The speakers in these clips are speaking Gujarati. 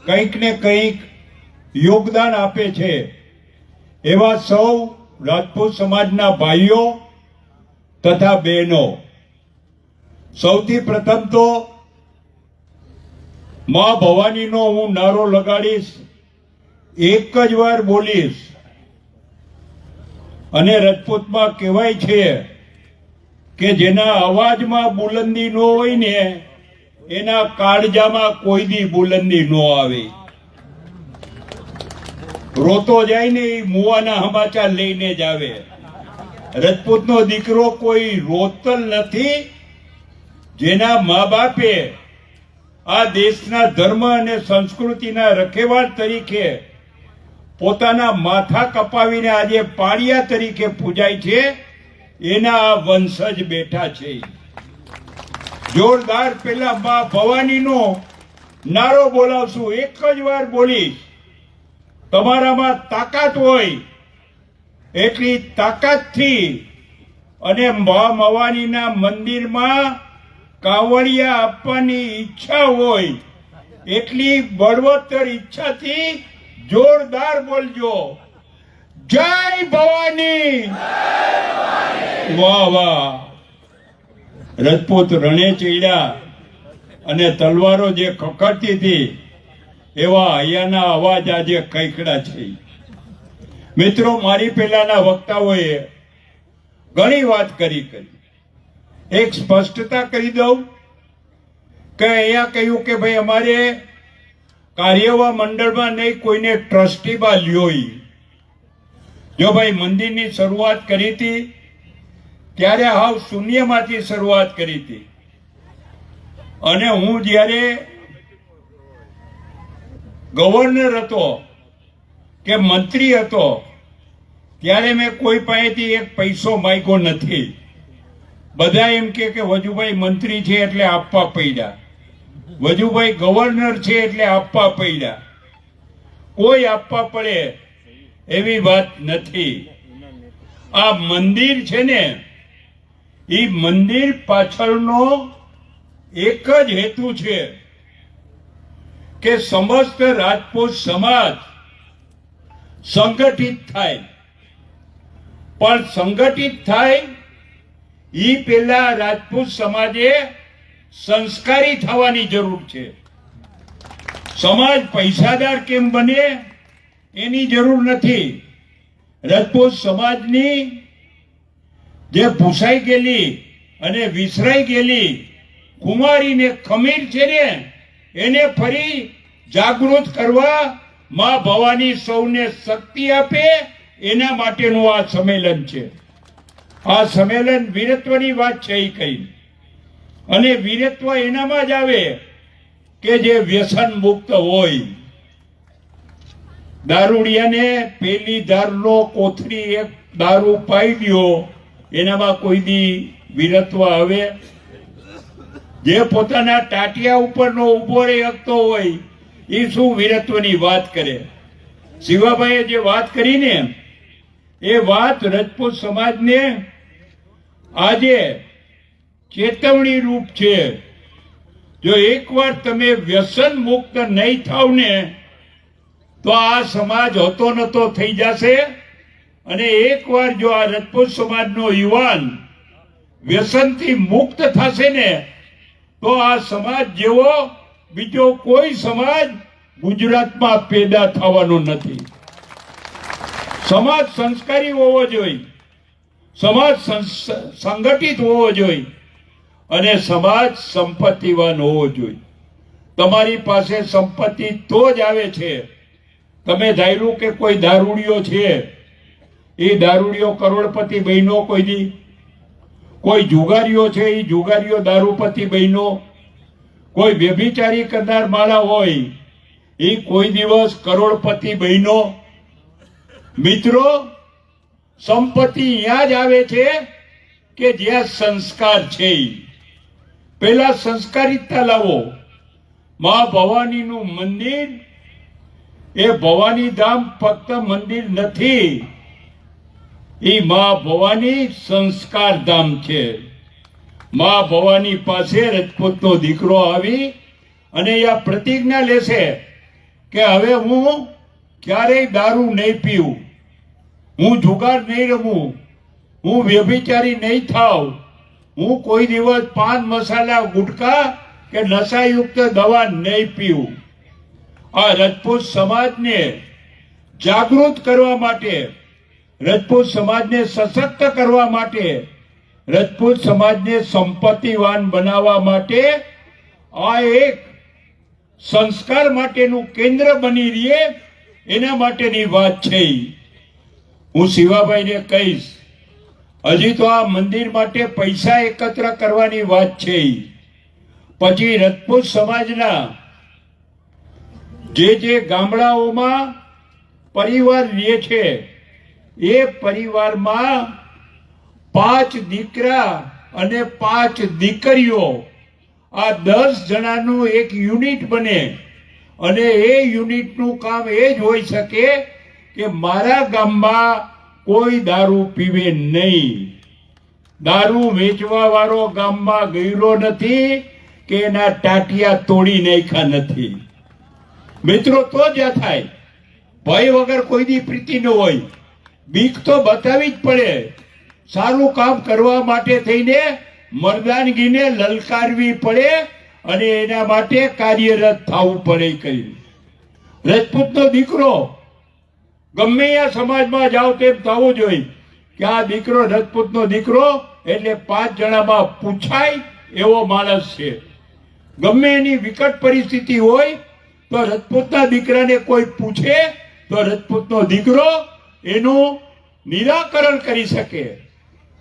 કંઈક ને કંઈક યોગદાન આપે છે એવા સૌ રાજપૂત સમાજના ભાઈઓ તથા બહેનો, સૌથી પ્રથમ તો માં ભવાનીનો હું નારો લગાડીશ, એક જ વાર બોલીશ. અને રાજપૂતમાં કહેવાય છે કે જેના અવાજમાં બુલંદી ન હોય ને એના કાળજામાં કોઈ દી બુલંદી ન આવે. રોતો જાય ને એ મુવાના સમાચાર લઈને જ આવે. રાજપૂતનો દીકરો કોઈ રોતલ નથી. જેના મા બાપે આ દેશના ધર્મ અને સંસ્કૃતિના રખેવાળ તરીકે પોતાના માથા કપાવીને આજે પાળિયા તરીકે પૂજાય છે, એના આ વંશજ બેઠા છે. જોરદાર પેલા માં ભવાનીનો નારો બોલાવશું, એક જ વાર બોલીશ. તમારામાં તાકાત હોય એટલી તાકાતથી અને મા ભવાનીના મંદિરમાં કાવડિયા આપવાની ઈચ્છા હોય એટલી બળવત્તર ઈચ્છાથી જોરદાર બોલજો, જય ભવાની. વાહ વાહ. રાજપૂત રણે ચડ્યા અને તલવારો જે ખખડતી હતી એવા અહીંયાના અવાજ આજે કૈકડા છે. મિત્રો, મારી પહેલાના વક્તાઓએ ઘણી વાત કરી. એક સ્પષ્ટતા કરી દઉં કે અહીંયા કહ્યું કે ભાઈ અમારે કાર્યવાહ મંડળમાં નહીં, કોઈને ટ્રસ્ટીમાં લ્યો. જો ભાઈ મંદિરની શરૂઆત કરી હતી ત્યારે હાવ શૂન્યમાંથી શરૂઆત કરી હતી. અને હું જ્યારે ગવર્નર હતો કે મંત્રી હતો ત્યારે મેં કોઈ પાસેથી એક પૈસો માંગ્યો નથી. બધા એમ કે વજુભાઈ મંત્રી છે એટલે આપવા પડ્યા, વજુભાઈ ગવર્નર છે એટલે આપવા પડ્યા. કોઈ આપવા પડે એવી વાત નથી. આ મંદિર છે ને, એ મંદિર પાછળનો એક જ હેતુ છે કે સમસ્ત રાજપૂત સમાજ સંગઠિત થાય. પણ સંગઠિત થાય એ પેલા રાજપૂત સમાજે સંસ્કારી થવાની જરૂર છે. સમાજ પૈસાદાર કેમ બને એની જરૂર નથી. રાજપૂત સમાજની જે ભૂસાઈ ગયેલી અને વિસરાઈ ગયેલી કુમારીને ખમીર છે ને, એને ફરી જાગૃત કરવા માં ભવાની સૌને શક્તિ આપે, એના માટેનું આ સંમેલન છે. આ સંમેલન વીરત્વની વાત છે એ કહી. અને વીરત્વ એનામાં જ આવે કે જે વ્યસન મુક્ત હોય. દારૂડિયાને પેલી દારૂનો કોથળી એક દારૂ પાઈ દો, એનામાં કોઈ દી વીરત્વ આવે? જે પોતાના ટાટિયા ઉપરનો ઉભો રહી શકતો હોય એ શું વીરત્વની વાત કરે? શિવાભાઈએ જે વાત કરી ને એ વાત રાજપૂત સમાજને આજે ચેતવણી રૂપ છે. જો એકવાર તમે વ્યસન મુક્ત નહીં થાવ ને તો આ સમાજ હોતો નતો થઈ જશે. અને એકવાર જો આ રાજપૂત સમાજનો યુવાન વ્યસનથી મુક્ત થશે ને તો આ સમાજ જેવો બીજો કોઈ સમાજ ગુજરાતમાં પેદા થવાનો નથી. સમાજ સંસ્કારી હોવો જોઈએ, સમાજ સંગઠિત હોવો જોઈએ અને સમાજ સંપત્તિવાન હોવો જોઈએ. તમારી પાસે સંપત્તિ તો જ આવે છે. તમે ધાર્યું કે કોઈ દારૂડિયો છે, એ દારૂડિયો કરોડપતિ બહેનો કોઈ દી? કોઈ જુગારીઓ છે, એ જુગારીઓ દારૂપતિ બહેનો? કોઈ વ્યભિચારી કરનાર માળા હોય એ કોઈ દિવસ કરોડપતિ બહેનો? મિત્રો, સંપત્તિ ત્યાં જ આવે છે કે જ્યાં સંસ્કાર છે. પેલા સંસ્કારિતતા લાવો. માં ભવાનીનું મંદિર એ ભવાની ધામ ફક્ત મંદિર નથી, એ માં ભવાની સંસ્કાર ધામ છે. માં ભવાની પાસે રાજપૂતનો દીકરો આવી અને આ પ્રતિજ્ઞા લેશે કે હવે હું ક્યારેય દારૂ નહીં પીવું, હું જુગાર નહીં રમું, હું વ્યભિચારી નહીં થાવ, હું કોઈ દિવસ પાન મસાલા ગુટખા કે નશાયુક્ત દવા નહીં પીવું. આ રજપૂત સમાજને જાગૃત કરવા માટે, રજપૂત સમાજને સશક્ત કરવા માટે, રજપૂત સમાજને સંપત્તિવાન બનાવવા માટે આ એક સંસ્કાર માટેનું કેન્દ્ર બની રહે એના માટેની વાત છે. હું શિવાભાઈને કહીશ, હજી તો આ મંદિર માટે પૈસા એકત્ર કરવાની વાત છે. પછી રજપૂત સમાજના જે ગામડાઓમાં પરિવાર રહે છે એ પરિવારમાં 5 દીકરા અને 5 દીકરીઓ, આ 10 જણાનું એક યુનિટ બને અને એ યુનિટનું કામ એ જ હોઈ શકે કે મારા ગામમાં કોઈ દારૂ પીવે નહીં. દારૂ વેચવા વાળો ગામમાં ગયેલો નથી કે એના ટાટિયા તોડી નાખ્યા નથી. મિત્રો, તો જ થાય. ભય વગર કોઈની પ્રીતિ ન હોય, બીક તો બતાવી જ પડે. સારું કામ કરવા માટે થઈને મર્દાનગીને લલકારવી પડે અને એના માટે કાર્યરત થવું પડે. કરી રજપૂતનો દીકરો ગમે આ સમાજમાં જાઓ તેમ થવું જોઈએ કે આ દીકરો રજપૂતનો દીકરો એટલે 5 જણામાં પૂછાય એવો માણસ છે. ગમે એની વિકટ પરિસ્થિતિ હોય તો રજપૂતના દીકરાને કોઈ પૂછે તો રજપૂતનો દીકરો એનું નિરાકરણ કરી શકે.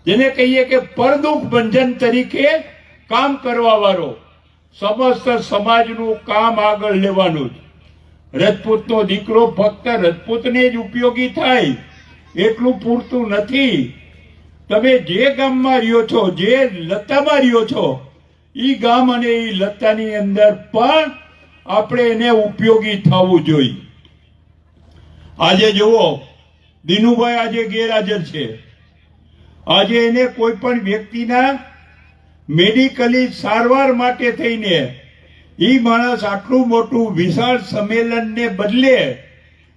જેને કહીએ કે પરદુખ ભંજન તરીકે કામ કરવા વાળો, સમસ્ત સમાજનું કામ આગળ લેવાનું જ. રજપૂતનો દીકરો ફક્ત રજપૂતને જ ઉપયોગી થાય એટલું પૂરતું નથી. તમે જે ગામમાં રહ્યો છો, જે લતામાં રહ્યો છો, એ ગામ અને એ લતાની અંદર પણ આપણે એને ઉપયોગી થવું જોઈએ. આજે જુઓ, દિનુભાઈ આજે ગેરહાજર છે. આજે એને કોઈ પણ વ્યક્તિના મેડિકલી સારવાર માટે થઈને એ માણસ આટલું મોટું વિશાળ સંમેલનને બદલે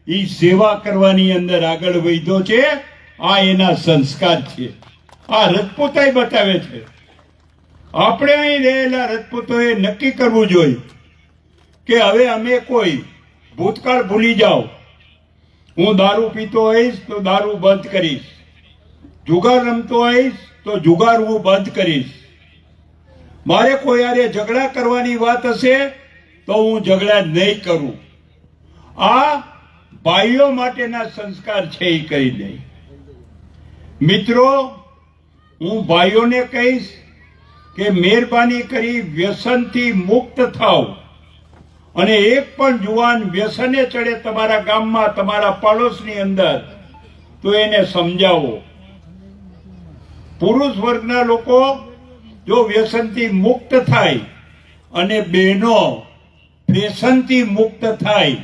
એ સેવા કરવાની અંદર આગળ વધ્યો છે. આ એના સંસ્કાર છે. આ રજપૂતાઈ બતાવે છે. આપણે અહીં રહેલા રજપૂતોએ નક્કી કરવું જોઈએ કે હવે અમે કોઈ ભૂતકાળ ભૂલી જાઓ. હું દારૂ પીતો હોઈશ તો દારૂ બંધ કરીશ, જુગાર રમતો હોઈશ તો જુગાર હું બંધ કરીશ, મારે કોઈ હારે ઝઘડા કરવાની વાત હશે તો હું ઝઘડા નહીં કરું. આ ભાઈઓ માટેના સંસ્કાર છે એ કરી દે. મિત્રો, હું ભાઈઓને કહીશ કે મહેરબાની કરી વ્યસનથી મુક્ત થાઓ અને એક પણ જુવાન વ્યસને ચડે તમારા ગામમાં, તમારા પાડોશની અંદર, તો એને સમજાવો. પુરુષ વર્ગના લોકો જો વ્યસનથી મુક્ત થાય અને બહેનો ફેશનથી મુક્ત થાય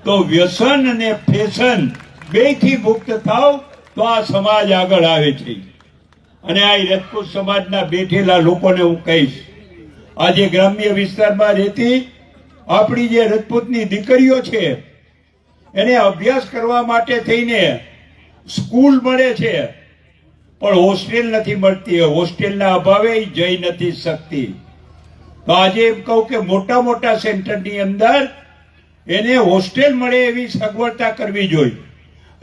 તો વ્યસન અને ફેશન બેથી મુક્ત થાવ તો આ સમાજ આગળ આવે છે. અને આ રજપૂત સમાજના બેઠેલા લોકોને હું કહીશ, આજે ગ્રામ્ય વિસ્તારમાં રહેતી આપણી જે રજપૂતની દીકરીઓ છે એને અભ્યાસ કરવા માટે થઈને સ્કૂલ મળે છે પણ હોસ્ટેલ નથી મળતી. હોસ્ટેલના અભાવે જઈ નથી શકતી. તો આજે એમ કહું કે મોટા મોટા સેન્ટરની અંદર એને હોસ્ટેલ મળે એવી સગવડતા કરવી જોઈએ.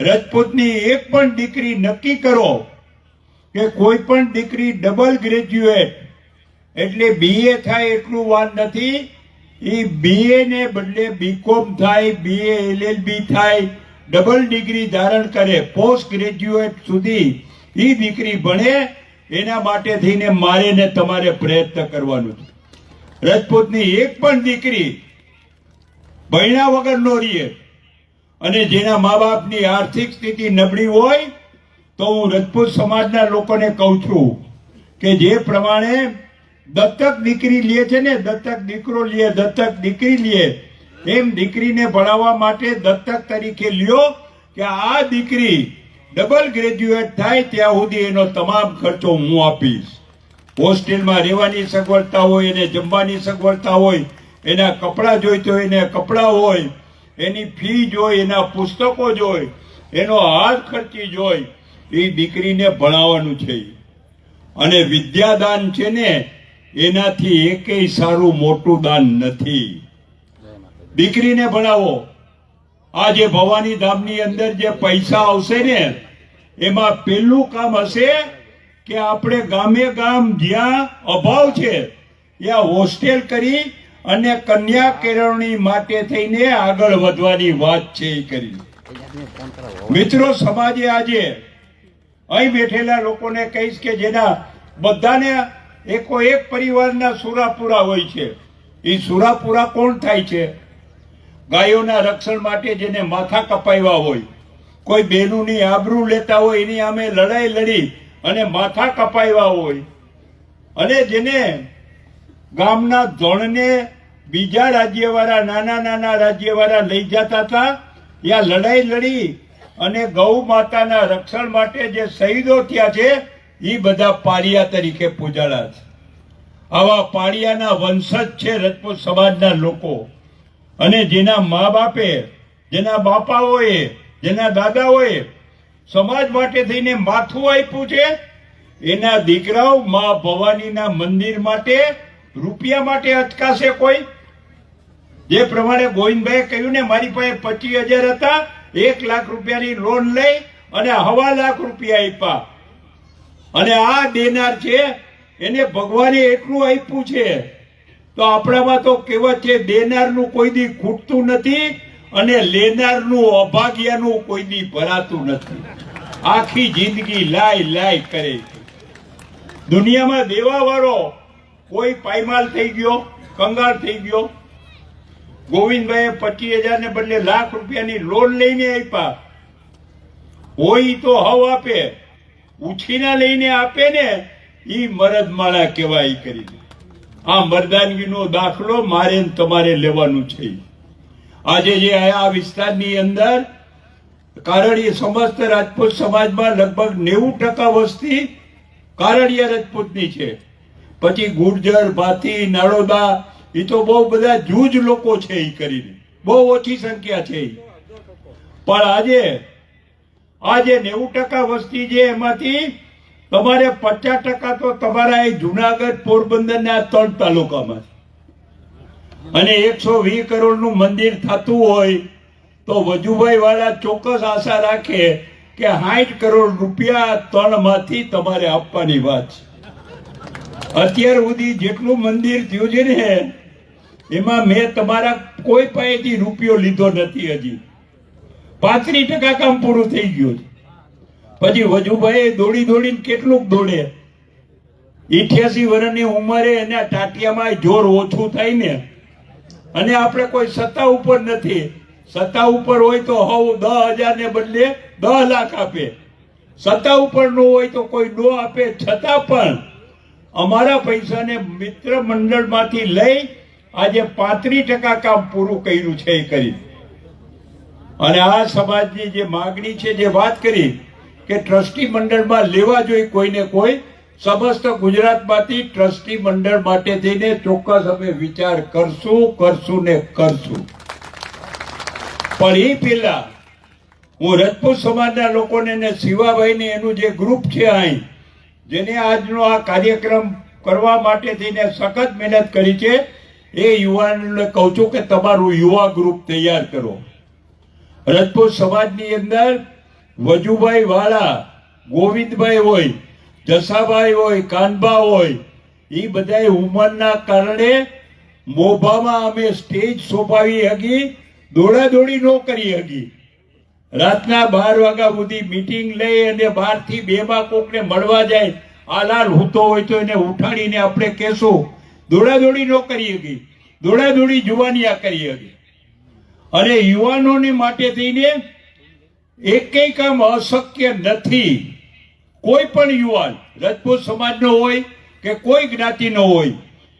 રજપૂતની એક પણ દીકરી નક્કી કરો કે કોઈ પણ દીકરી ડબલ ગ્રેજ્યુએટ એટલે BA થાય એટલું વાર નથી. એ BA ને બદલે BCom થાય, BA LLB થાય, ડબલ ડિગ્રી ધારણ કરે, પોસ્ટ ગ્રેજ્યુએટ સુધી એ દીકરી ભણે. એના માટે થઈને મારે ને તમારે પ્રયત્ન કરવાનું છે. રજપૂતની એક પણ દીકરી ભણ્યા વગર નો રહે અને જેના મા બાપની આર્થિક સ્થિતિ નબળી હોય તો હું રજપૂત સમાજના લોકોને કહું છું કે જે પ્રમાણે દત્તક દીકરી લે છે ને, દત્તક દીકરો લે, દત્તક દીકરી લે, એમ દીકરીને ભણાવવા માટે દત્તક તરીકે લ્યો કે આ દીકરી ડબલ ગ્રેજ્યુએટ થાય ત્યાં સુધી એનો તમામ ખર્ચો હું આપીશ. હોસ્ટેલમાં રહેવાની સગવડતા હોય, એને જમવાની સગવડતા હોય, એના કપડાં જોઈતો હોય એને કપડાં હોય, એની ફી જોઈ, એના પુસ્તકો જોઈ, એનો હાથ ખર્ચી જોઈ, એ દીકરીને ભણાવવાનું છે. અને વિદ્યાદાન છે ને, એનાથી એકેય સારું મોટું દાન નથી. દીકરીને ભણાવો. આ જે ભવાની ધામની અંદર જે પૈસા આવશે ને, એમાં પહેલું કામ હશે કે આપણે ગામે ગામ જ્યાં અભાવ છે ત્યાં હોસ્ટેલ કરી અને કન્યા કેળવણી માટે થઈને આગળ વધવાની વાત છે એ કરી. મિત્રો, સમાજે આજે અહીં બેઠેલા લોકોને કહીશ કે જેના બધાને એકો એક પરિવારના સુરાપુરા હોય છે. એ સુરાપુરા કોણ થાય છે? ગાયોના રક્ષણ માટે જેને માથા કપાવ્યા હોય, કોઈ બહેનોની આબરૂ લેતા હોય, એની સામે લડાઈ લડી અને માથા કપાવ્યા હોય, અને જેને ગામના ધણને બીજા રાજ્યવાળા, નાના નાના રાજ્યવાળા લઈ જતા હતા, ત્યાં લડાઈ લડી અને ગૌ માતાના રક્ષણ માટે જે શહીદો થયા છે, એ બધા પાળિયા તરીકે પૂજાણા છે. આવા પાળિયાના વંશજ છે રજપૂત સમાજના લોકો. અને જેના મા બાપે, જેના બાપાઓએ, જેના દાદાઓએ સમાજ માટે થઈને માથું આપ્યું છે, એના દીકરાઓ મા ભવાનીના મંદિર માટે રૂપિયા માટે અટકાશે કોઈ? જે પ્રમાણે ગોવિંદભાઈએ કહ્યું ને, મારી પાસે 25,000 હતા, 1 લાખ રૂપિયાની લોન લઈ અને 1.25 લાખ રૂપિયા આપ્યા. અને આ દેનાર છે, એને ભગવાને એટલું આપ્યું છે. તો આપણામાં તો કહેવત છે, દેનારનું કોઈ દી ખૂટતું નથી અને લેનારનું અભાગ્યનું કોઈ દી ભરાતું નથી. આખી જિંદગી લાય લાય કરે. દુનિયામાં દેવા વાળો કોઈ પાયમાલ થઈ ગયો, કંગાળ થઈ ગયો? ગોવિંદભાઈએ 25,000 ને બદલે લાખ રૂપિયાની લોન લઈને આપ્યા હોય તો હવ આપે, ઉછીના લઈને આપે ને, ઈ મરદમાળા કહેવાય કરી. આ મર્દાનગીનો દાખલો મારે તમારે લેવાનું છે. આજે જે આ વિસ્તારની અંદર કારડીયા, સમસ્ત રાજપૂત સમાજમાં લગભગ 90% વસ્તી કારડીયા રાજપૂતની છે. પછી ગુર્જર, ભાથી, નાડોદા, એ તો બહુ બધા જૂજ લોકો છે, એ કરીને બહુ ઓછી સંખ્યા છે. પણ આજે 90% વસ્તી છે, એમાંથી તમારે 50% તો તમારા એ જુનાગઢ, પોરબંદરના 3 તાલુકામાં, અને 120 કરોડનું મંદિર થતું હોય તો વજુભાઈ વાળા ચોક્કસ આશા રાખે કે 60 કરોડ રૂપિયા 3 માંથી તમારે આપવાની વાત છે. અત્યાર સુધી જેટલું મંદિર થયું છે ને, એમાં મેં તમારા કોઈ પાસેથી રૂપિયો લીધો નથી. હજી 35% કામ પૂરું થઈ ગયું છે. પછી વજુભાઈ દોડી દોડીને કેટલુંક દોડે. 88 વર્ષની ઉંમરે એના ટાટિયામાં જોર ઓછું થાય ને, અને આપણે કોઈ સત્તા ઉપર નથી. સત્તા ઉપર હોય તો હવ 10,000 ને બદલે 10 લાખ આપે. સત્તા ઉપર ન હોય તો કોઈ નો આપે. છતાં પણ અમારા પૈસાને મિત્ર મંડળમાંથી લઈ આજે 35% કામ પૂરું કર્યું છે એ કરી. અને આ સમાજની જે માગણી છે, જે વાત કરી કે ટ્રસ્ટી મંડળમાં લેવા જોઈએ કોઈને કોઈ, સમસ્ત ગુજરાતમાંથી ટ્રસ્ટી મંડળ માટે થઈને ચોક્કસ અમે વિચાર કરશું ને કરશું. પણ એ પહેલા હું રજપૂત સમાજના લોકોને ને શિવાભાઈને એનું જે ગ્રુપ છે અહીં, જેને આજનો આ કાર્યક્રમ કરવા માટે થઈને સખત મહેનત કરી છે, એ યુવાનોને કહું છું કે તમારું યુવા ગ્રુપ તૈયાર કરો. રજપૂત સમાજની અંદર વજુભાઈ વાળા, ગોવિંદભાઈ હોય, જસાભાઈ હોય, કાનબા હોય, એ બધા ઉંમરના કારણે મોભામાં અમે સ્ટેજ સોંપાવી હકી, દોડાદોડી ન કરી હકી. રાતના 12 વાગ્યા સુધી મીટિંગ લઈ અને 12 થી 2 માં કોકને મળવા જાય, આલાલ હૂતો હોય તો એને ઉઠાડીને આપણે કહેશું. દોડાદોડી ન કરી હકી, દોડાદોડી જુવાનિયા કરી હકી. અને યુવાનોને માટે થઈને એકેય કામ અશક્ય નથી. કોઈ પણ યુવાન રજપૂત સમાજનો હોય કે કોઈ જ્ઞાતિનો હોય,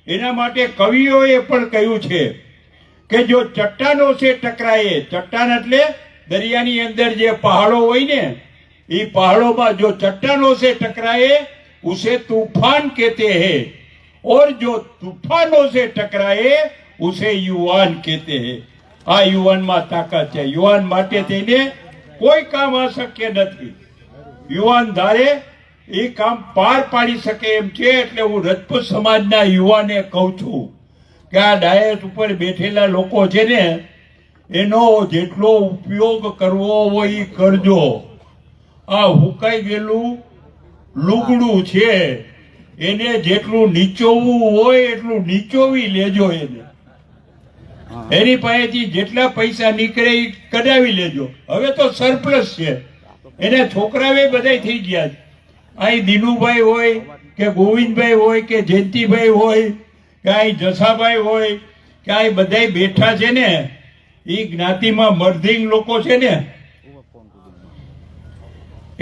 એના માટે કવિઓએ પણ કહ્યું છે કે જો ચટ્ટાનો સે ટકરાયે, ચટ્ટાન એટલે દરિયાની અંદર જે પહાડો હોય ને, એ પહાડોમાં જો ચट्टानों से टकराए उसे तूफान कहते हैं, और जो तूफानों से टकराए उसे युवान कहते हैं. આ યુવાનમાં તાકાત છે. યુવાન માટે થઈને કોઈ કામ અશક્ય નથી. યુવાન ધારે એ કામ પાર પાડી શકે એમ છે. એટલે હું રજપૂત સમાજના યુવાને કહું છું કે આ ડાયસ ઉપર બેઠેલા લોકો છે ને, એનો જેટલો ઉપયોગ કરવો હોય એ કરજો. આ હુકાઈ ગયેલું લુગડું છે, એને જેટલું નીચોવવું હોય એટલું નીચોવી લેજો. એની પાસેથી જેટલા પૈસા નીકળે એ કઢાવી લેજો. હવે તો સરપ્લસ છે, એને છોકરાવે બધા થઈ ગયા છે. અહીં દિનુભાઈ હોય કે ગોવિંદભાઈ હોય કે જયંતિભાઈ હોય કે અહીં જસાભાઈ હોય કે અહીં બધા બેઠા છે ને, એ જ્ઞાતિમાં મર્ધિંગ લોકો છે ને,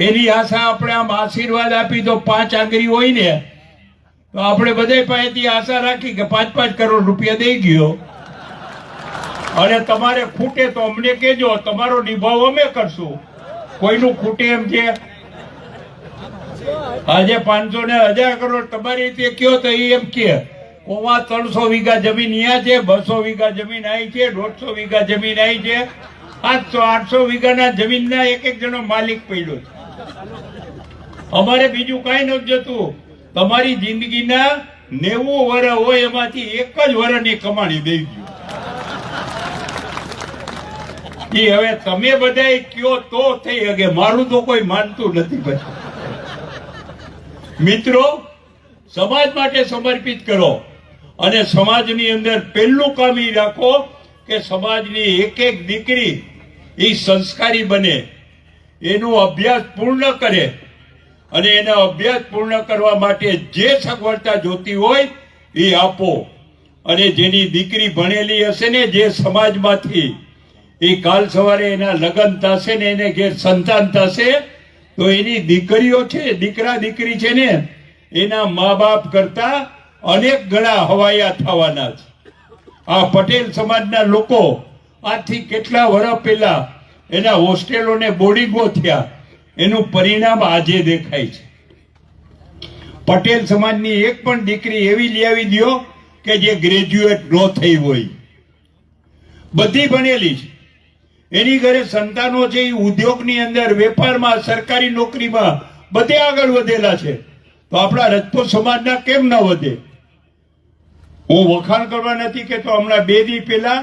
એની આશા આપણે આમ આશીર્વાદ આપી તો 5 આંગળી હોય ને, તો આપણે બધા પાસેથી આશા રાખી કે 5-5 કરોડ રૂપિયા દઈ ગયો. અને તમારે ખૂટે તો અમને કહેજો, તમારો નિભાવ અમે કરશું. કોઈનું ખૂટે એમ છે? આજે 500 ને 1000 કરોડ તમારી રીતે કયો તો એ એમ કે 300 વીઘા જમીન અહીંયા છે, 200 વીઘા જમીન અહીં છે, 150 વીઘા જમીન અહીં છે, 700-800 વીઘાના જમીનના એક જણો માલિક પડ્યો છે. અમારે બીજું કઈ નથી જતું. તમારી જિંદગીના 90 વર્ષ હોય એમાંથી 1 જ વર્ષની કમાણી દઈ દો. હવે તમે બધા કયો તો થઈ શકે, મારું તો કોઈ માનતું નથી. પછી મિત્રો, સમાજ માટે સમર્પિત કરો અને સમાજની અંદર પહેલું કામ એ રાખો કે સમાજની એક દીકરી એ સંસ્કારી બને, એનો અભ્યાસ પૂર્ણ કરે અને એના અભ્યાસ પૂર્ણ કરવા માટે જે સગવડતા જોતી હોય એ આપો. અને જેની દીકરી ભણેલી હશે ને, જે સમાજમાંથી, એ કાલ સવારે એના લગ્ન થશે ને, એને ઘેર સંતાન થશે, તો એની દીકરીઓ છે, દીકરા દીકરી છે ને, એના મા બાપ કરતા અનેક ગણા હવાયા થવાના છે. આ પટેલ સમાજના લોકો આજથી કેટલા વર્ષ પહેલા એના હોસ્ટેલોને બોર્ડિંગો થયા, એનું પરિણામ આજે દેખાય છે. પટેલ સમાજની એક પણ દીકરી એવી લઈ આવી દો કે જે ગ્રેજ્યુએટ ન થઈ હોય, બધી ભણેલી છે. એની ઘરે સંતાનો છે, એ ઉદ્યોગની અંદર, વેપારમાં, સરકારી નોકરીમાં બધે આગળ વધેલા છે. તો આપણા રજપૂત સમાજના કેમ ન વધે? હું વખાણ કરવા નથી કહેતો. હમણાં 2 દી પહેલા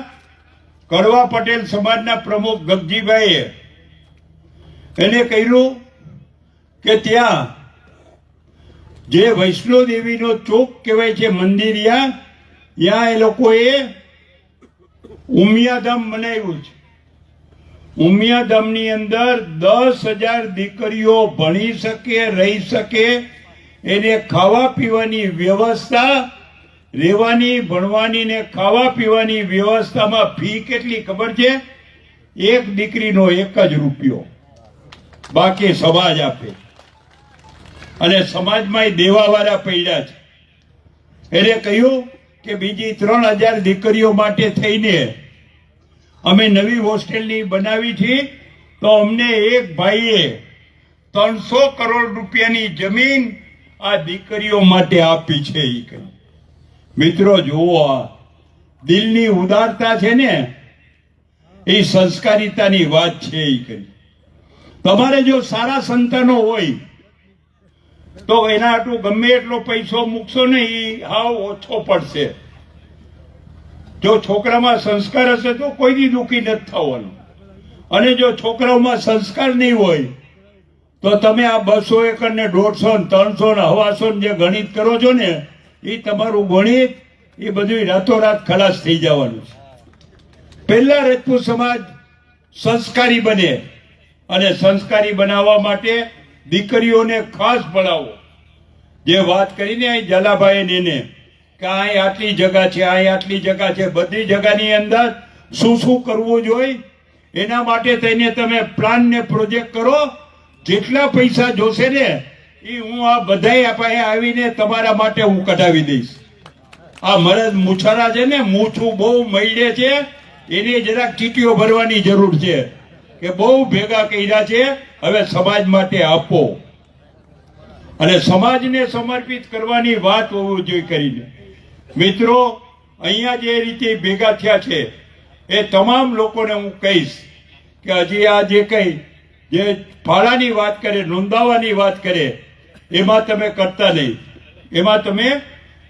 કડવા પટેલ સમાજના પ્રમુખ ગગજીભાઈએ એને કહ્યું કે ત્યાં જે વૈષ્ણો દેવીનો ચોક કહેવાય છે, મંદિર, ત્યાં એ લોકોએ ઉમિયાધામ બનાવ્યું છે. ઉમિયાધામની અંદર 10,000 દીકરીઓ ભણી શકે, રહી શકે, એને ખાવા પીવાની વ્યવસ્થા, રહેવાની, ભણવાની ને ખાવા પીવાની વ્યવસ્થામાં ફી કેટલી ખબર છે? એક દીકરીનો 1 જ રૂપિયો, બાકી સમાજ આપે. અને સમાજમાં દેવાવાળા પડ્યા છે. એને કહ્યું કે બીજી 3,000 દીકરીઓ માટે થઈને અમે નવી હોસ્ટેલની બનાવી છે, તો અમને એક ભાઈએ 300 કરોડ રૂપિયાની જમીન આ દીકરીઓ માટે આપી છે. એ કહ્યું. મિત્રો જુઓ, આ દિલની ઉદારતા છે ને, એ સંસ્કારિતાની વાત છે. એ કહ્યું. તમારે જો સારા સંતાનો હોય તો એના આટલું ગમે એટલો પૈસો મૂકશો ને, એ હાવ ઓછો પડશે. જો છોકરામાં સંસ્કાર હશે તો કોઈ દી દુઃખી નથી થવાનું. અને જો છોકરાઓમાં સંસ્કાર નહીં હોય તો તમે આ 200 એકર ને 150 300 ને 125 જે ગણિત કરો છો ને, એ તમારું ગણિત એ બધું રાતોરાત ખલાસ થઈ જવાનું છે. પહેલા રજપૂત સમાજ સંસ્કારી બને, અને સંસ્કારી બનાવવા માટે દીકરીઓને ખાસ ભણાવો. જે વાત કરીને અહીં જલાભાઈ એને કે અહીં આટલી જગ્યા છે, અહીં આટલી જગ્યા છે, બધી જગ્યાની અંદર શું શું કરવું જોઈએ એના માટે થઈને તમે પ્લાન ને પ્રોજેક્ટ કરો. જેટલા પૈસા જોશે ને એ હું આ બધાય પાસે આવીને તમારા માટે હું કઢાવી દઈશ. આ મરદ મૂછારા છે ને, મૂછું બહુ મૈડે છે, એને જરાક ચીટીઓ ભરવાની જરૂર છે કે બહુ ભેગા કર્યા છે, હવે સમાજ માટે આપો. અને સમાજને સમર્પિત કરવાની વાત હોવી જોઈએ કરીને. મિત્રો, અહીંયા જે રીતે ભેગા થયા છે, એ તમામ લોકોને હું કહીશ કે હજી આ જે ફાળાની વાત કરે, નોંધાવાની વાત કરે, એમાં તમે કરતા નહીં, એમાં તમે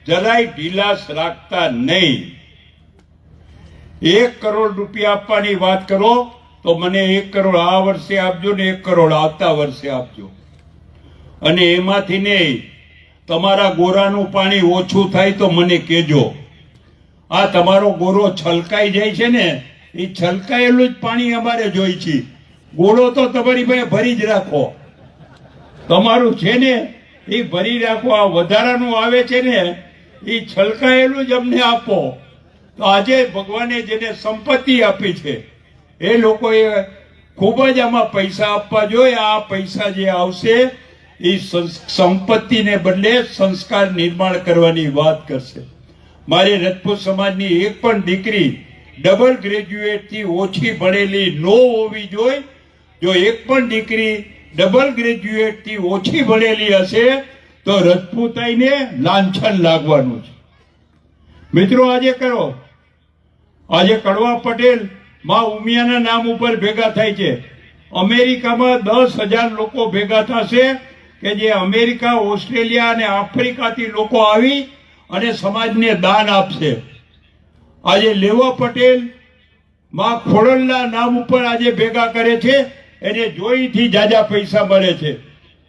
જરાય ઢીલાસ રાખતા નહીં. 1 કરોડ રૂપિયા આપવાની વાત કરો તો મને 1 કરોડ આ વર્ષે આપજો ને 1 કરોડ આવતા વર્ષે આપજો. અને એમાંથી નહીં તમારા ગોરાનું પાણી ઓછું થાય તો મને કહેજો. આ તમારો ગોરો છલકાઈ જાય છે ને, એ છલકાયેલું જ પાણી અમારે જોઈ છે. ગોળો તો તમારી પાસે ભરી જ રાખો, તમારું છે ને એ ભરી રાખો. આ વધારાનું આવે છે ને એ છલકાયેલું જ અમને આપો. તો આજે ભગવાને જેને સંપત્તિ આપી છે એ લોકોએ ખૂબ જ આમાં પૈસા આપવા જોઈએ. આ પૈસા જે આવશે એ સંપત્તિને બદલે સંસ્કાર નિર્માણ કરવાની વાત કરશે. મારી રજપૂત સમાજની એક પણ દીકરી ડબલ ગ્રેજ્યુએટથી ઓછી ભણેલી ન હોવી જોઈએ. જો એક પણ દીકરી ડબલ ગ્રેજ્યુએટથી ઓછી ભણેલી હશે તો રજપૂતાઈને લાંછન લાગવાનું છે. મિત્રો આજે કરો, આજે કડવા પટેલ માં ઉમિયાના નામ ઉપર ભેગા થાય છે. અમેરિકામાં 10,000 લોકો ભેગા થશે કે જે અમેરિકા, ઓસ્ટ્રેલિયા અને આફ્રિકાથી લોકો આવી અને સમાજને દાન આપશે. આજે લેવા પટેલ માં ખોડલના નામ ઉપર આજે ભેગા કરે છે, એને જોઈથી જાજા પૈસા મળે છે.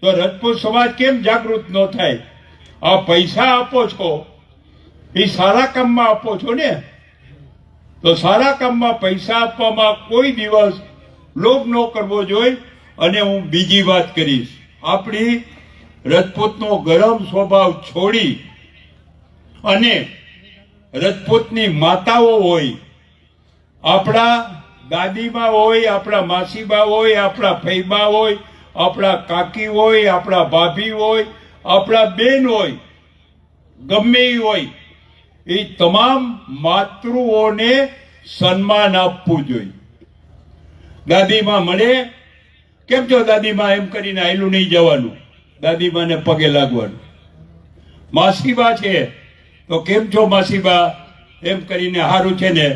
તો રજપૂત સમાજ કેમ જાગૃત ન થાય? આ પૈસા આપો છો એ સારા કામમાં આપો છો ને, તો સારા કામમાં પૈસા આપવામાં કોઈ દિવસ લોભ ન કરવો જોઈએ. અને હું બીજી વાત કરીશ, આપણી રજપૂતનો ગરમ સ્વભાવ છોડી અને રજપૂતની માતાઓ હોય, આપણા દાદીમાં હોય, આપણા માસીબા હોય, આપણા ફઈબા હોય, આપણા કાકી હોય, આપણા ભાભી હોય, આપણા બેન હોય, ગમે એ હોય, એ તમામ માતૃઓને સન્માન આપવું જોઈએ. દાદીમાં મળે, કેમ છો દાદીમાં એમ કરીને આયલું નહીં જવાનું, દાદીમાને પગે લાગવાનું. માસીબા છે તો કેમ છો માસીબા એમ કરીને, હારું છે ને,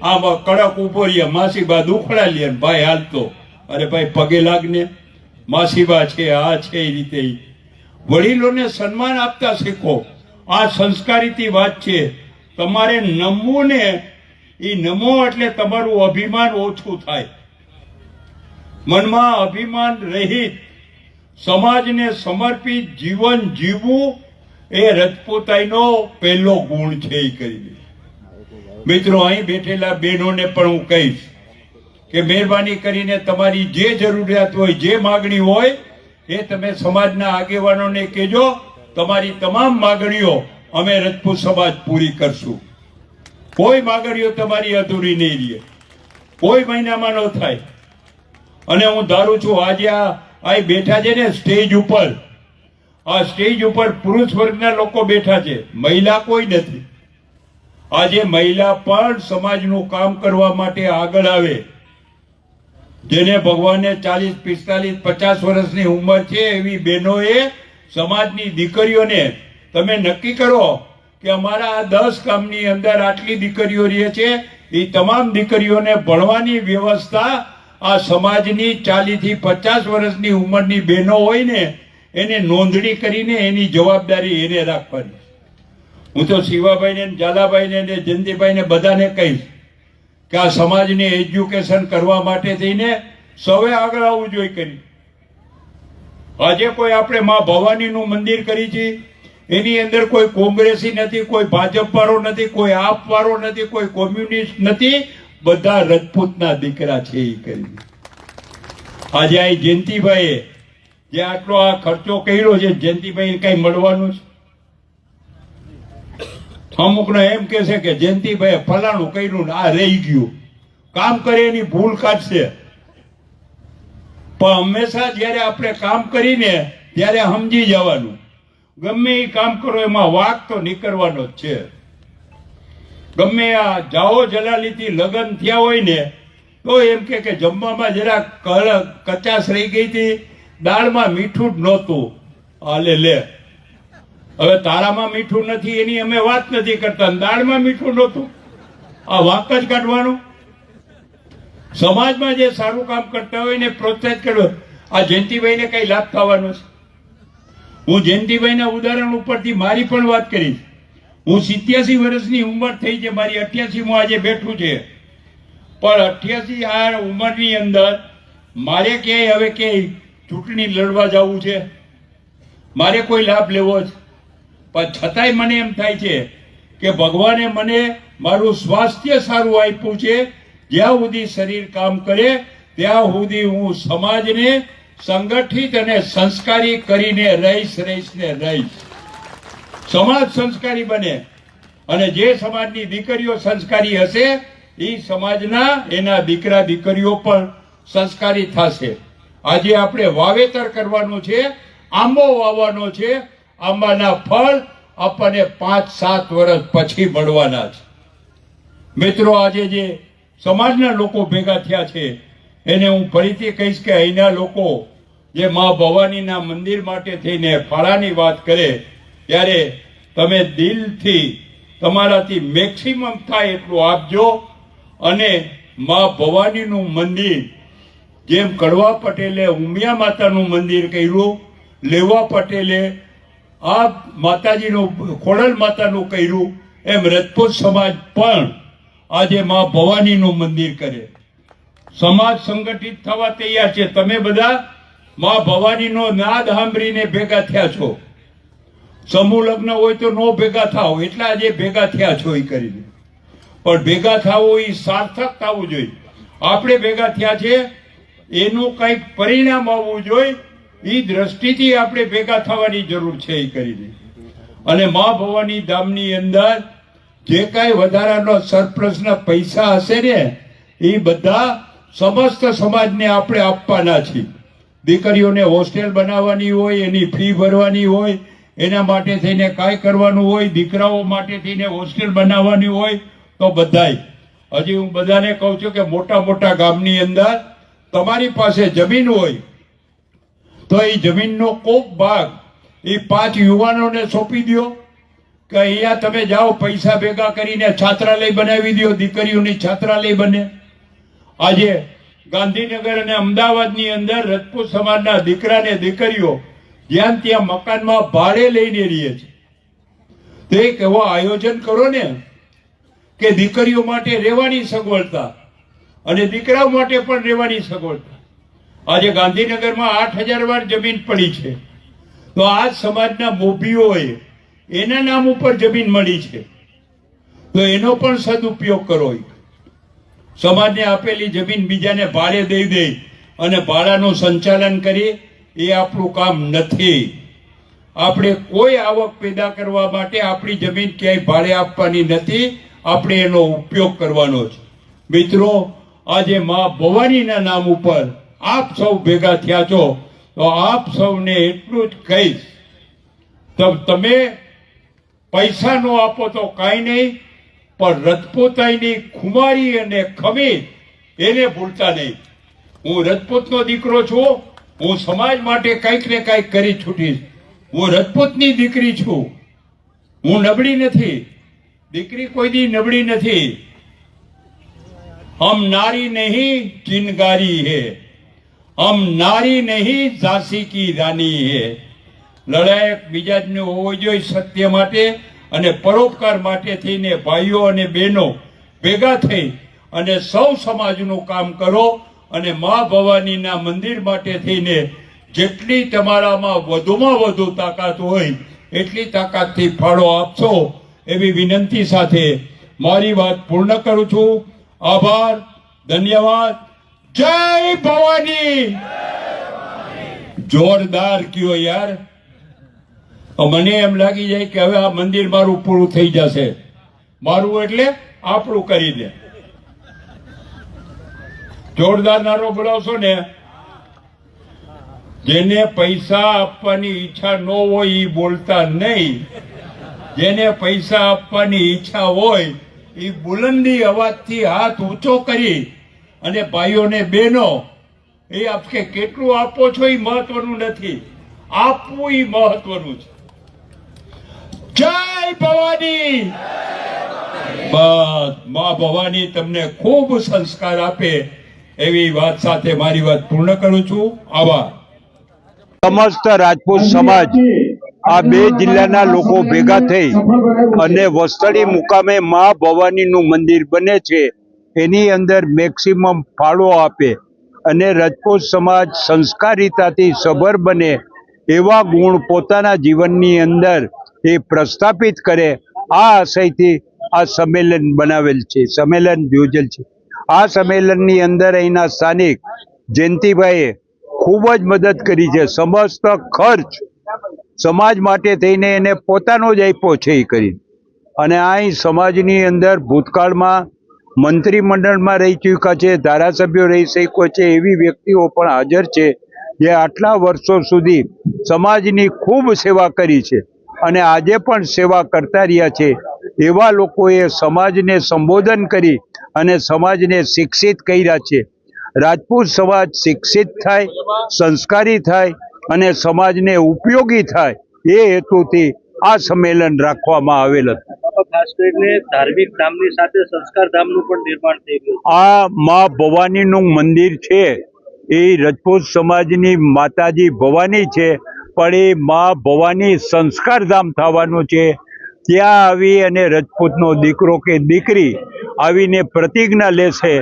આમાં કડક ઉભો રહીએ, માસીબા દુખડા લે, ભાઈ હાલતો, અરે ભાઈ પગે લાગને, માસીબા છે, આ છે. એ રીતે વડીલોને સન્માન આપતા શીખો. આ સંસ્કારીથી વાત છે. તમારે નમવું ને, એ નમો એટલે તમારું અભિમાન ઓછું થાય. મનમાં અભિમાન રહિત સમાજને સમર્પિત જીવન જીવવું એ રજપૂતાઈનો પહેલો ગુણ છે. એ કરીને મિત્રો, અહીં બેઠેલા બહેનોને પણ હું કહીશ કે મહેરબાની કરીને તમારી જે જરૂરિયાત હોય, જે માગણી હોય, એ તમે સમાજના આગેવાનોને કહેજો. તમારી તમામ માગણીઓ અમે રજપૂત સમાજ પૂરી કરશું. કોઈ માગણીઓ તમારી અધૂરી નહીં રહે, કોઈ મહિનામાં ન થાય. અને હું ધારું છું આજે આ બેઠા છે ને સ્ટેજ ઉપર, આ સ્ટેજ ઉપર પુરુષ વર્ગના લોકો બેઠા છે, મહિલા કોઈ નથી. આજે મહિલા પણ સમાજનું કામ કરવા માટે આગળ આવે. જેને ભગવાને 40, 45, 50 વર્ષની ઉંમર છે એવી બહેનોએ સમાજની દીકરીઓને તમે નક્કી કરો કે અમારા આ 10 ગામની અંદર આટલી દીકરીઓ રહે છે, એ તમામ દીકરીઓને ભણવાની વ્યવસ્થા આ સમાજની 40 થી 50 વર્ષની ઉંમરની બહેનો હોય ને એને નોંધણી કરીને એની જવાબદારી એને રાખવાની. હું તો શિવાભાઈને, ઝાલાભાઈને ને જયંતિભાઈને બધાને કહીશ કે આ સમાજને એજ્યુકેશન કરવા માટે થઈને સૌએ આગળ આવવું જોઈએ. કરી આજે કોઈ આપણે માં ભવાનીનું મંદિર કરી છે, એની અંદર કોઈ કોંગ્રેસી નથી, કોઈ ભાજપ વાળો નથી, કોઈ આપ વાળો નથી, કોઈ કોમ્યુનિસ્ટ નથી, બધા રજપૂતના દીકરા છે. એ કરી આજે આ જયંતિભાઈએ જે આટલો આ ખર્ચો કર્યો છે, જયંતિભાઈ કઈ મળવાનું છે? અમુકને એમ કે છે કે જયંતિભાઈ ફલાણું કર્યું ને આ રહી ગયું, કામ કરે એની ભૂલ કાઢશે. પણ હંમેશા જયારે આપણે કામ કરીને ત્યારે સમજી જવાનું, ગમે એ કામ કરો એમાં વાક તો નીકળવાનો જ છે. ગમે આ જાઓ જલાલીથી લગ્ન થયા હોય ને તો એમ કે જમવામાં જરા કચાશ રહી ગઈ હતી, દાળમાં મીઠું જ નહોતું, હાલે લે. હવે તારામાં મીઠું નથી એની અમે વાત નથી કરતા, દાળમાં મીઠું નહોતું, આ વાંક જ કાઢવાનું. સમાજમાં જે સારું કામ કરતા હોય એને પ્રોત્સાહિત કરો. આ જયંતિભાઈને કઈ લાભ થવાનો છે? હું જયંતિભાઈના ઉદાહરણ ઉપરથી મારી પણ વાત કરીશ. હું 87 વર્ષની ઉંમર થઈ છે, મારી 88 આજે બેઠું છે, પણ 88 આ ઉંમરની અંદર મારે ક્યાંય હવે ક્યાંય ચૂંટણી લડવા જવું છે, મારે કોઈ લાભ લેવો છે, પણ છતાંય મને એમ થાય છે કે ભગવાને મને મારું સ્વાસ્થ્ય સારું આપ્યું છે. જ્યાં સુધી શરીર કામ કરે ત્યાં સુધી હું સમાજને સંગઠિત અને સંસ્કારી કરીને રહીશ. સમાજ સંસ્કારી બને અને જે સમાજની દીકરીઓ સંસ્કારી હશે એ સમાજના એના દીકરા દીકરીઓ પણ સંસ્કારી થશે. આજે આપણે વાવેતર કરવાનું છે, આંબો વાવવાનો છે. આંબાના ફળ આપણને 5-7 વર્ષ પછી મળવાના છે. મિત્રો, આજે જે સમાજના લોકો ભેગા થયા છે એને હું ફરીથી કહીશ કે અહીંના લોકો જે મા ભવાનીના મંદિર માટે થઈને ફાળાની વાત કરે ત્યારે તમે દિલથી તમારાથી મેક્સિમમ થાય એટલું આપજો. અને મા ભવાનીનું મંદિર જેમ કડવા પટેલે ઉમિયા માતાનું મંદિર કર્યું, લેવા પટેલે આ માતાજીનું ખોડલ માતાનું કર્યું, એમ રજપૂત સમાજ પણ આજે મા ભવાનીનું મંદિર કરે. સમાજ સંગઠિત થવા તૈયાર છે. તમે બધા મા ભવાનીનો નાદ સાંભળીને ભેગા થયા છો. સમૂહ લગ્ન હોય તો નો ભેગા થાવ, એટલા આજે ભેગા થયા છો એ કરીને. પણ ભેગા થવું એ સાર્થક થવું જોઈએ. આપણે ભેગા થયા છે એનું કંઈક પરિણામ આવવું જોઈએ. એ દ્રષ્ટિથી આપણે ભેગા થવાની જરૂર છે એ કરીને. અને મા ભવાની ધામની અંદર જે કાંઈ વધારાનો સરપ્લસના પૈસા હશે ને એ બધા સમસ્ત સમાજને આપણે આપવાના છીએ. દીકરીઓને હોસ્ટેલ બનાવવાની હોય, એની ફી ભરવાની હોય, એના માટે થઈને કાંઈ કરવાનું હોય, દીકરાઓ માટે થઈને હોસ્ટેલ બનાવવાની હોય તો બધાય. હજી હું બધાને કહું છું કે મોટા મોટા ગામની અંદર તમારી પાસે જમીન હોય તો એ જમીનનો કોક ભાગ એ 5 યુવાનોને સોંપી દો કે અહીંયા તમે જાઓ, પૈસા ભેગા કરીને છાત્રાલય બનાવી દો, દીકરીઓની છાત્રાલય બને. આજે ગાંધીનગર અને અમદાવાદની અંદર રજપૂત સમાજના દીકરા ને દીકરીઓ જ્યાં ત્યાં મકાનમાં ભાડે લઈને રહીએ છે. તો એક એવો આયોજન કરો ને કે દીકરીઓ માટે રહેવાની સગવડતા અને દીકરાઓ માટે પણ રહેવાની સગવડતા. આજે ગાંધીનગરમાં 8000 વાર જમીન પડી છે, તો આ સમાજના મોભીઓએ એના નામ ઉપર જમીન મળી છે, તો એનો પણ સદુપયોગ કરો. સમાજને આપેલી જમીન બીજાને ભાડે દઈ દે અને ભાડાનું સંચાલન કરી એ આપણું કામ નથી. આપણે કોઈ આવક પેદા કરવા માટે આપણી જમીન ક્યાંય ભાડે આપવાની નથી, આપણે એનો ઉપયોગ કરવાનો છે. મિત્રો, આજે મા ભવાનીના નામ ઉપર આપ સૌ ભેગા થયા છો તો આપ સૌને એટલું જ કહીશ, તમે પૈસા નો આપો તો કાંઈ નહીં, પણ રજપૂતાઈની ખુમારી અને ખમીર એને ભૂલતા નહીં. હું રજપૂતનો દીકરો છું, હું સમાજ માટે કંઈક ને કંઈક કરી છૂટીશ. હું રજપૂતની દીકરી છું, હું નબળી નથી. દીકરી કોઈ દી નબળી નથી. હમ નારી નહીં ચિનગારી હે, હમ નારી નહીં ઝાંસી કી રાની હે. લડાઈ બીજાને હોવી જોઈએ સત્ય માટે અને પરોપકાર માટે થઈને ભાઈઓ અને બહેનો ભેગા થઈ અને સૌ સમાજનું કામ કરો. અને મા ભવાનીના મંદિર માટે થઈને જેટલી તમારામાં વધુમાં વધુ તાકાત હોય એટલી તાકાતથી ફાળો આપશો એવી વિનંતી સાથે મારી વાત પૂર્ણ કરું છું. આભાર, ધન્યવાદ. જય ભવાની. જોરદાર કયો યાર. મને એમ લાગી જાય કે હવે આ મંદિર મારું પૂરું થઈ જશે. મારું એટલે આપણું કરી દે. જોરદાર નારો બોલાવશો ને. જેને પૈસા આપવાની ઈચ્છા ન હોય એ બોલતા નહીં. જેને પૈસા આપવાની ઈચ્છા હોય એ બુલંદી અવાજથી હાથ ઊંચો કરી અને ભાઈઓને બહેનો એ આપકે કેટલું આપો છો એ મહત્વનું નથી, આપવું એ મહત્વનું છે. જય ભવાની. બસ મા ભવાની તમને ખૂબ સંસ્કાર આપે એવી વાત સાથે મારી વાત પૂર્ણ કરું છું. આભાર. સમસ્ત રાજપૂત સમાજ આ બે જિલ્લાના લોકો ભેગા થઈ અને વસ્તડી મુકામે મા ભવાનીનું મંદિર બને છે એની અંદર મેક્સિમમ ફાળો આપે અને રાજપૂત સમાજ સંસ્કારિતાથી સભર બને એવા ગુણ પોતાના જીવનની અંદર એ પ્રસ્થાપિત કરે આ આશયથી આ સંમેલન બનાવેલ છે, સંમેલન યોજેલ છે. આ સંમેલનની અંદર અહીંના સ્થાનિક જયંતિભાઈએ ખૂબ જ મદદ કરી છે. સમસ્ત ખર્ચ સમાજ માટે થઈને એને પોતાનો જ આપ્યો છે એ કરી. અને અહીં સમાજની અંદર ભૂતકાળમાં મંત્રીમંડળમાં રહી ચૂક્યા છે, ધારાસભ્યો રહી શક્યો છે એવી વ્યક્તિઓ પણ હાજર છે જે આટલા વર્ષો સુધી સમાજની ખૂબ સેવા કરી છે અને આજે પણ સેવા કરતા રહ્યા છે. એવા લોકોએ સમાજને સંબોધન કરી અને સમાજને શિક્ષિત કર્યા છે. રાજપૂત સમાજ શિક્ષિત થાય, સંસ્કારી થાય અને સમાજને ઉપયોગી થાય એ હેતુથી આ સંમેલન રાખવામાં આવેલ હતું. ખાસ કરીને ધાર્મિક ધામની સાથે સંસ્કાર ધામનું પણ નિર્માણ થઈ ગયું. આ મા ભવાનીનું મંદિર છે એ રાજપૂત સમાજની માતાજી ભવાની છે, પણ એ મા ભવાની સંસ્કાર ધામ થવાનું છે. ત્યાં આવી અને રાજપૂતનો દીકરો કે દીકરી આવીને પ્રતિજ્ઞા લેશે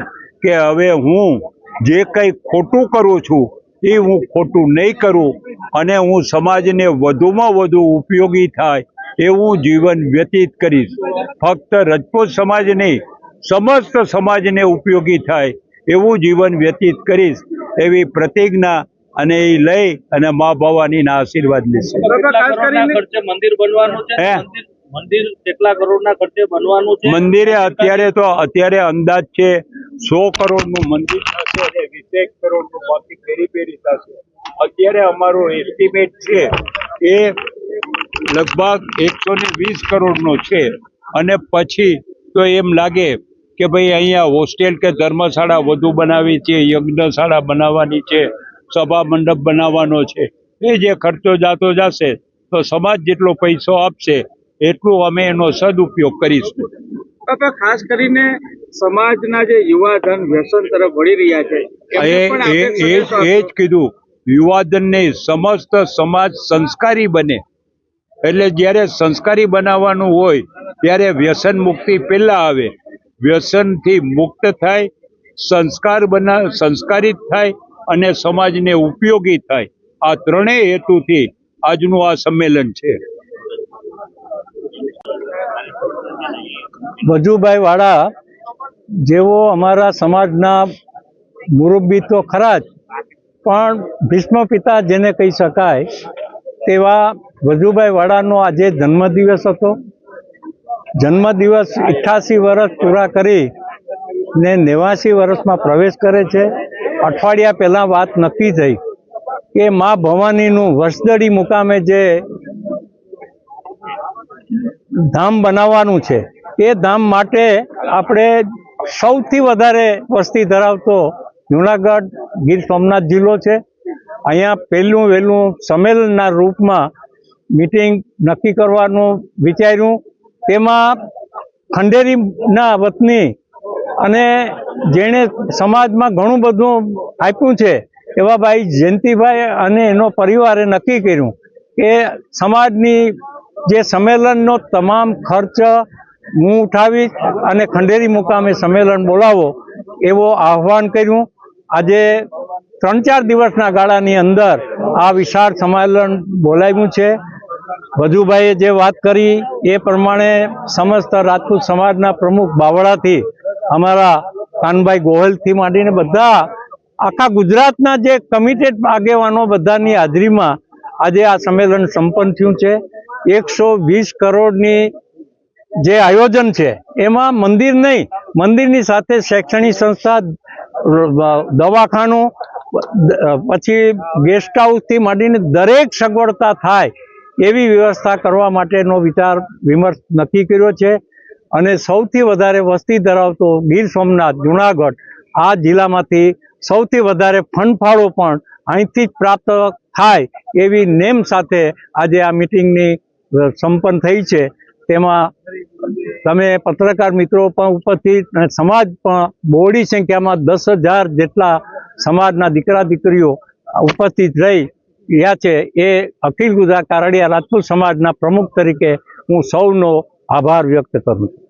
કે હવે હું જે કંઈ ખોટું કરું છું એ હું ખોટું નહીં કરું અને હું સમાજને વધુમાં વધુ ઉપયોગી થાય એવું જીવન વ્યતીત કરીશ. ફક્ત રાજપૂત સમાજ નહીં, સમસ્ત સમાજને ઉપયોગી થાય એવું જીવન વ્યતીત કરીશ એવી પ્રતિજ્ઞા અને એ લઈ અને મા ભવાનીના આશીર્વાદ લેશે. ખર્ચે મંદિર બનવાનું છે. મંદિર કેટલા કરોડના ખર્ચે બનવાનું છે? મંદિરે અત્યારે અંદાજ છે 100 કરોડનું મંદિર થશે અને 20 કરોડનું બાકી પેરી થશે. અત્યારે અમારો એસ્ટિમેટ છે એ લગભગ 120 કરોડનો છે અને પછી તો એમ લાગે કે ભાઈ અહીંયા હોસ્ટેલ કે ધર્મશાળા વધુ બનાવી છે, યજ્ઞશાળા બનાવવાની છે, સભા મંડપ બનાવવાનો છે. એ જે ખર્ચો જાતો જશે તો સમાજ જેટલો પૈસો આપશે એટલું અમે એનો સદુપયોગ કરીશું. ખાસ કરીને સમાજના જે યુવાધન વ્યસન તરફ વળી રહ્યા છે એ જ કીધું, યુવાધનને સમસ્ત સમાજ સંસ્કારી બને. એટલે જ્યારે સંસ્કારી બનાવવાનું હોય ત્યારે વ્યસન મુક્તિ પહેલા આવે. વ્યસનથી મુક્ત થાય, સંસ્કારિત થાય અને સમાજને ઉપયોગી થાય. આ ત્રણેય હેતુથી આજનું આ સંમેલન છે. વજુભાઈ વાળા જેવો અમારા સમાજના મુરબ્બી તો ખરા જ, પણ ભીષ્મ પિતા જેને કહી શકાય તેવા વજુભાઈ વાળાનો આજે જન્મદિવસ હતો. જન્મદિવસ 88 વર્ષ પૂરા કરી ને 89 વર્ષમાં પ્રવેશ કરે છે. અઠવાડિયા પહેલાં વાત નક્કી થઈ કે મા ભવાનીનું વસદડી મુકામે જે ધામ બનાવવાનું છે એ ધામ માટે આપણે સૌથી વધારે વસ્તી ધરાવતો જુનાગઢ ગીર સોમનાથ જિલ્લો છે. અહીંયા પહેલું વહેલું સંમેલનના રૂપમાં મીટિંગ નક્કી કરવાનું વિચાર્યું. તેમાં ખંડેરીના વતની અને જેણે સમાજમાં ઘણું બધું આપ્યું છે એવા ભાઈ જયંતિભાઈ અને એનો પરિવારે નક્કી કર્યું કે સમાજની જે સંમેલનનો તમામ ખર્ચ હું ઉઠાવીશ અને ખંડેરી મુકામે સંમેલન બોલાવો એવો આહ્વાન કર્યું. આજે 3-4 દિવસના ગાળાની અંદર આ વિશાળ સંમેલન બોલાવ્યું છે. વજુભાઈએ જે વાત કરી એ પ્રમાણે સમસ્ત રાજપૂત સમાજના પ્રમુખ બાવળાથી અમારા કાનભાઈ ગોહિલથી માંડીને બધા આખા ગુજરાતના જે કમિટેડ આગેવાનો બધાની હાજરીમાં આજે આ સંમેલન સંપન્ન થયું છે. 120 કરોડની જે આયોજન છે એમાં મંદિર નહીં, મંદિરની સાથે શૈક્ષણિક સંસ્થા, દવાખાનું, પછી ગેસ્ટ હાઉસથી માંડીને દરેક સગવડતા થાય એવી વ્યવસ્થા કરવા માટેનો વિચાર વિમર્શ નક્કી કર્યો છે. અને સૌથી વધારે વસ્તી ધરાવતો ગીર સોમનાથ, જુનાગઢ આ જિલ્લામાંથી સૌથી વધારે ફંડફાળો પણ અહીંથી જ પ્રાપ્ત થાય એવી નેમ સાથે આજે આ મિટિંગની સંપન્ન થઈ છે. તેમાં તમે પત્રકાર મિત્રો પણ ઉપસ્થિત અને સમાજ પણ બહોળી સંખ્યામાં 10,000 જેટલા સમાજના દીકરા દીકરીઓ ઉપસ્થિત રહી રહ્યા છે. એ અખિલ ગુજરાત કારડિયા રાજપૂત સમાજના પ્રમુખ તરીકે હું સૌનો આભાર વ્યક્ત કરું છું.